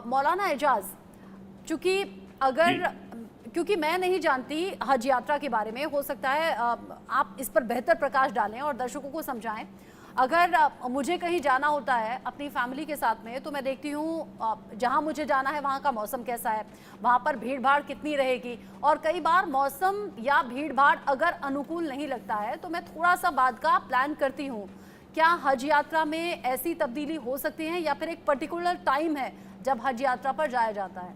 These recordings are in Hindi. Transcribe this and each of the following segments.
मौलाना एजाज, क्योंकि मैं नहीं जानती हज यात्रा के बारे में, हो सकता है आप इस पर बेहतर प्रकाश डालें और दर्शकों को समझाएं। अगर मुझे कहीं जाना होता है अपनी फैमिली के साथ में, तो मैं देखती हूँ जहाँ मुझे जाना है वहाँ का मौसम कैसा है, वहाँ पर भीड़ भाड़ कितनी रहेगी, और कई बार मौसम या भीड़ भाड़ अगर अनुकूल नहीं लगता है तो मैं थोड़ा सा बाद का प्लान करती हूँ। क्या हज यात्रा में ऐसी तब्दीली हो सकती है या फिर एक पर्टिकुलर टाइम है जब हज यात्रा पर जाया जाता है?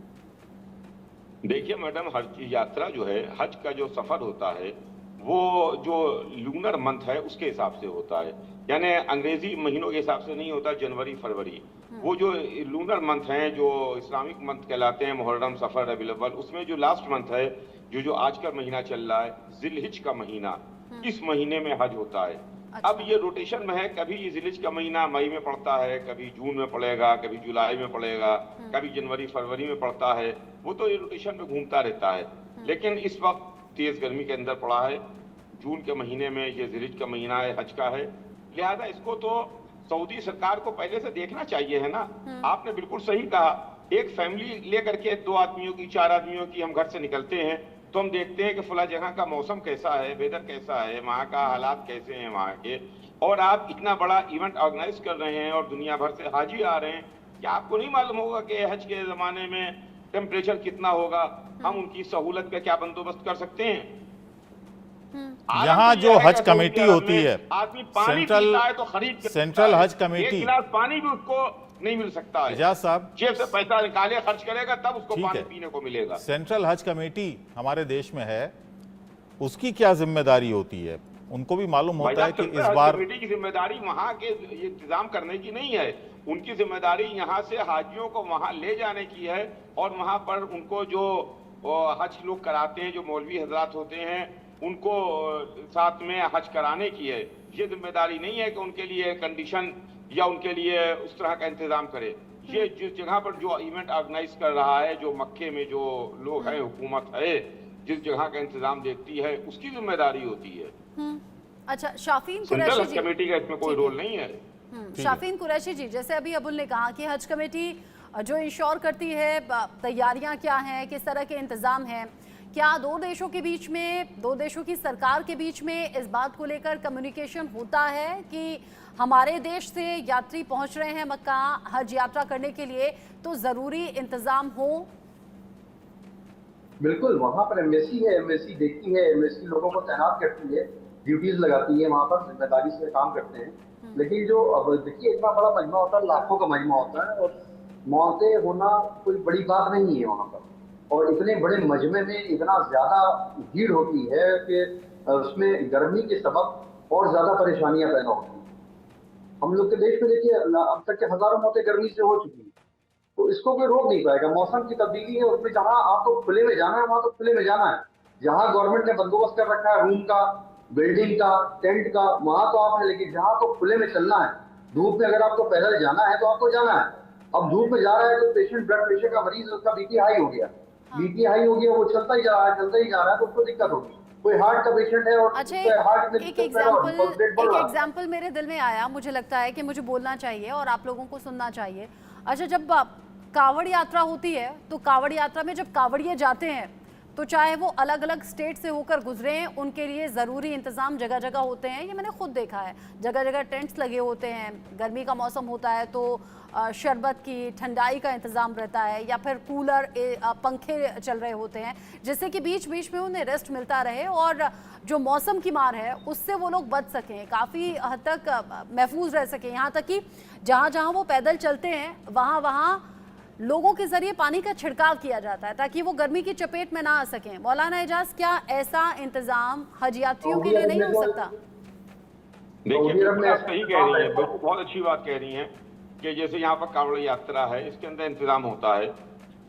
देखिए मैडम, हज यात्रा जो है, हज का जो सफर होता है वो जो लूनर मंथ है उसके हिसाब से होता है, यानी अंग्रेजी महीनों के हिसाब से नहीं होता, जनवरी फरवरी। वो जो लूनर मंथ हैं, जो इस्लामिक मंथ कहलाते हैं, मुहर्रम सफर रबीउल अव्वल, उसमें जो लास्ट मंथ है, जो आज का महीना चल रहा है, जिलहिज का महीना, इस महीने में हज होता है। अच्छा। अब ये रोटेशन में है, कभी जिलहिज का महीना मई में पड़ता है, कभी जून में पड़ेगा, कभी जुलाई में पड़ेगा, कभी जनवरी फरवरी में पड़ता है। वो तो ये रोटेशन में घूमता रहता है। लेकिन इस वक्त तेज गर्मी के अंदर पड़ा है, जून के महीने में ये जिलहिज का महीना है, हज का है, लिहाजा इसको तो सऊदी सरकार को पहले से देखना चाहिए, है ना। आपने बिल्कुल सही कहा, एक फैमिली लेकर के 2 आदमियों की, 4 आदमियों की हम घर से निकलते हैं तो हम देखते हैं कि फला जगह का मौसम कैसा है, वेदर कैसा है, वहाँ का हालात कैसे हैं वहाँ के, और आप इतना बड़ा इवेंट ऑर्गेनाइज कर रहे हैं और दुनिया भर से हाजी आ रहे हैं। क्या आपको नहीं मालूम होगा कि हज के जमाने में टेम्परेचर कितना होगा, हम उनकी सहूलत का क्या बंदोबस्त कर सकते हैं। यहाँ जो हज कमेटी होती है, आदमी पानी पीता है तो खरीद के सेंट्रल हज कमेटी, 1 गिलास पानी भी उसको नहीं मिल सकता है। एजाज साहब, जेब से पैसा निकाले खर्च करेगा तब उसको पानी पीने को मिलेगा। सेंट्रल हज कमेटी हमारे देश में है, उसकी क्या जिम्मेदारी होती है? उनको भी मालूम होता है कि इस बार कमेटी की जिम्मेदारी वहाँ के इंतजाम करने की नहीं है, उनकी जिम्मेदारी यहाँ से हाजियों को वहाँ ले जाने की है, और वहाँ पर उनको जो हज लोग कराते हैं, जो मौलवी हजरात होते हैं, उनको साथ में हज कराने की है। ये जिम्मेदारी नहीं है कि उनके लिए कंडीशन या उनके लिए उस तरह का इंतजाम करे। ये जिस जगह पर जो इवेंट ऑर्गेनाइज कर रहा है, जो मक्के में जो लोग हैं, हुकूमत है, जिस जगह का इंतजाम देखती है, उसकी जिम्मेदारी होती है। अच्छा, शाफीन कुरैशी जी, कमेटी का इसमें कोई रोल नहीं है। शाफीन कुरैशी जी, जैसे अभी अबुल ने कहा कि हज कमेटी जो इंश्योर करती है, तैयारियां क्या हैं, किस तरह के इंतजाम हैं, क्या दो देशों के बीच में, दो देशों की सरकार के बीच में इस बात को लेकर कम्युनिकेशन होता है कि हमारे देश से यात्री पहुंच रहे हैं मक्का हज यात्रा करने के लिए, तो जरूरी इंतजाम हो? बिल्कुल, वहाँ पर एम्बेसी है, एम्बेसी देखती है, एम्बेसी लोगों को तैनात करती है, ड्यूटीज लगाती है, वहाँ पर जिम्मेदारी से काम करते हैं। लेकिन जो अब देखिए, इतना बड़ा मजमा होता है, लाखों का मजमा होता है, और मौतें होना कोई बड़ी बात नहीं है वहाँ पर। और इतने बड़े मजमे में इतना ज्यादा भीड़ होती है कि उसमें गर्मी के सबब और ज्यादा परेशानियां पैदा होती हैं। हम लोग के देश में देखिए, अब तक के हजारों मौतें गर्मी से हो चुकी हैं, तो इसको कोई रोक नहीं पाएगा। मौसम की तब्दीली है, उसमें जहाँ आपको खुले में जाना है वहां तो खुले में जाना है। जहाँ गवर्नमेंट ने बंदोबस्त कर रखा है रूम का, बिल्डिंग का, टेंट का, वहां तो आप है, लेकिन जहाँ तो खुले में चलना है, धूप में अगर आपको पैदल जाना है तो आपको जाना है। अब धूप में जा रहा है तो पेशेंट, ब्लड प्रेशर का मरीज, उसका बीपी हाई हो गया, बीपी हाई हो गया, वो चलता ही जा रहा है, चलता ही जा रहा है, तो उसको दिक्कत होगी। कोई हार्ट का पेशेंट है और अच्छा, हार्ट में एक एग्जाम्पल मेरे दिल में आया, मुझे लगता है कि मुझे बोलना चाहिए और आप लोगों को सुनना चाहिए। अच्छा, जब कावड़ यात्रा होती है तो कावड़ यात्रा में जब कावड़िए जाते हैं तो चाहे वो अलग अलग स्टेट से होकर गुजरे हैं, उनके लिए ज़रूरी इंतज़ाम जगह जगह होते हैं। ये मैंने खुद देखा है, जगह जगह टेंट्स लगे होते हैं, गर्मी का मौसम होता है तो शरबत की, ठंडाई का इंतज़ाम रहता है, या फिर कूलर, पंखे चल रहे होते हैं, जिससे कि बीच बीच में उन्हें रेस्ट मिलता रहे और जो मौसम की मार है उससे वो लोग बच सकें, काफ़ी हद तक महफूज रह सकें। यहाँ तक कि जहाँ जहाँ वो पैदल चलते हैं वहाँ वहाँ लोगों के जरिए पानी का छिड़काव किया जाता है ताकि वो गर्मी की चपेट में ना आ सकें। मौलाना एजाज, क्या ऐसा इंतजाम हज यात्रियों के लिए नहीं हो सकता? देखिए, आप सही कह रही हैं, बिल्कुल बहुत अच्छी बात कह रही हैं कि जैसे यहाँ पर कावड़ यात्रा है, इसके अंदर इंतजाम होता है,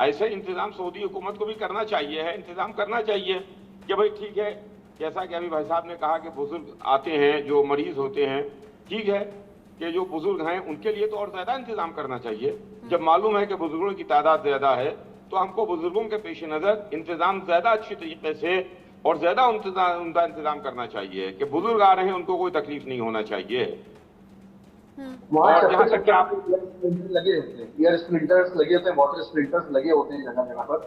ऐसे इंतजाम सऊदी हुकूमत को भी करना चाहिए, है इंतजाम करना चाहिए कि भाई ठीक है, जैसा कि अभी भाई साहब ने कहा कि बुजुर्ग आते हैं, जो मरीज होते हैं, ठीक है कि जो बुजुर्ग हैं उनके लिए तो और ज्यादा इंतजाम करना चाहिए। जब मालूम है कि बुजुर्गों की तादाद ज्यादा है तो हमको बुजुर्गों के पेश नजर इंतजाम ज्यादा अच्छी तरीके से और ज्यादा उनका इंतजाम करना चाहिए कि बुजुर्ग आ रहे हैं, उनको कोई तकलीफ नहीं होना चाहिए। और जहाँ तक स्प्रिंकलर लगे होते हैं, एयर स्प्रिंकलर्स लगे होते हैं, वाटर स्प्रिंकलर्स लगे होते हैं जगह जगह पर,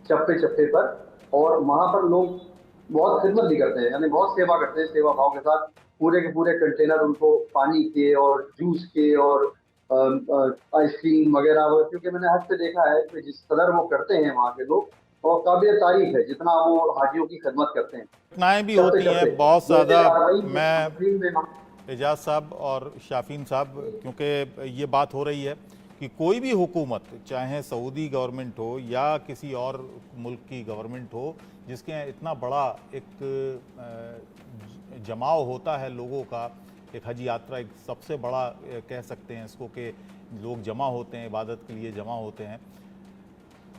चप्पे चप्पे पर। और वहां पर लोग बहुत खिदमत भी करते हैं, यानी बहुत सेवा करते हैं, सेवा भाव के साथ पूरे के पूरे कंटेनर उनको पानी के और जूस के और आइसक्रीम वगैरह, क्योंकि मैंने हज पे देखा है कि जिस कदर वो करते हैं वहाँ के लोग, और काबिल तारीफ है जितना वो हाजियों की खिदमत करते हैं। घटनाएं भी चप्पे होती हैं चप्पे बहुत जैसे ज़्यादा। कार्रवाई मैं एजाज साहब और शाफीन साहब, क्योंकि ये बात हो रही है कि कोई भी हुकूमत, चाहे सऊदी गवर्नमेंट हो या किसी और मुल्क की गवर्नमेंट हो, जिसके यहाँ इतना बड़ा एक जमाव होता है लोगों का, एक हज यात्रा एक सबसे बड़ा कह सकते हैं इसको कि लोग जमा होते हैं, इबादत के लिए जमा होते हैं,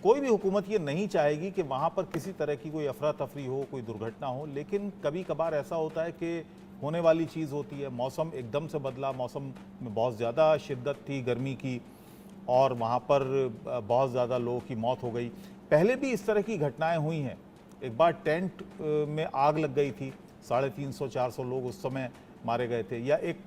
कोई भी हुकूमत ये नहीं चाहेगी कि वहाँ पर किसी तरह की कोई अफरा तफरी हो, कोई दुर्घटना हो। लेकिन कभी कभार ऐसा होता है कि होने वाली चीज़ होती है, मौसम एकदम से बदला, मौसम में बहुत ज़्यादा शिद्दत थी गर्मी की और वहाँ पर बहुत ज़्यादा लोगों की मौत हो गई। पहले भी इस तरह की घटनाएं हुई हैं। एक बार टेंट में आग लग गई थी, 350-400 लोग उस समय मारे गए थे। या एक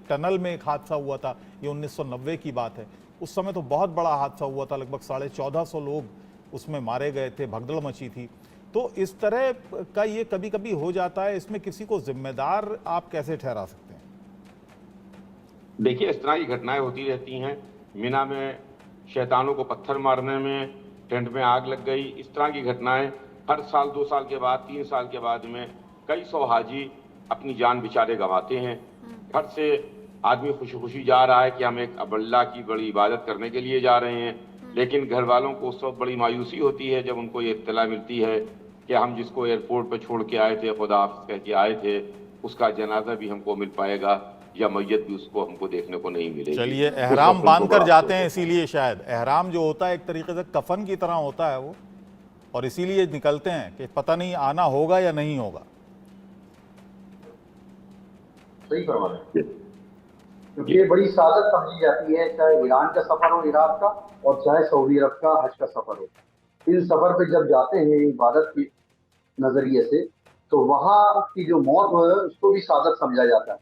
टनल में एक हादसा हुआ था, ये 1990 की बात है, उस समय तो बहुत बड़ा हादसा हुआ था, लगभग 1450 लोग उसमें मारे गए थे, भगदड़ मची थी। तो इस तरह का ये कभी कभी हो जाता है, इसमें किसी को जिम्मेदार आप कैसे ठहरा सकते हैं? देखिए, इस तरह की घटनाएं होती रहती हैं। मिना में शैतानों को पत्थर मारने में टेंट में आग लग गई, इस तरह की घटनाएं हर साल 2 साल के बाद 3 साल के बाद में कई सौ हाजी अपनी जान बेचारे गंवाते हैं। घर से आदमी खुशी खुशी जा रहा है कि हम एक अल्लाह की बड़ी इबादत करने के लिए जा रहे हैं, लेकिन घर वालों को उस वक्त बड़ी मायूसी होती है जब उनको ये इत्तला मिलती है कि हम जिसको एयरपोर्ट पर छोड़ के आए थे, खुदा हाफ़िज़ कह के आए थे, उसका जनाजा भी हमको मिल पाएगा या मैयत भी उसको हमको देखने को नहीं मिलेगी। चलिए, एहराम बांध कर जाते हैं, इसीलिए शायद एहराम जो होता है एक तरीके से कफन की तरह होता है वो, और इसीलिए निकलते हैं कि पता नहीं आना होगा या नहीं होगा। सही फरमा रहे हैं, क्योंकि ये बड़ी सादत समझी जाती है, चाहे ईरान का सफर हो इराक का, और चाहे सऊदी अरब का हज का सफर हो। इन सफर पे जब जाते हैं इबादत के नजरिए से, तो वहाँ की जो मौत है उसको भी सादत समझा जाता है।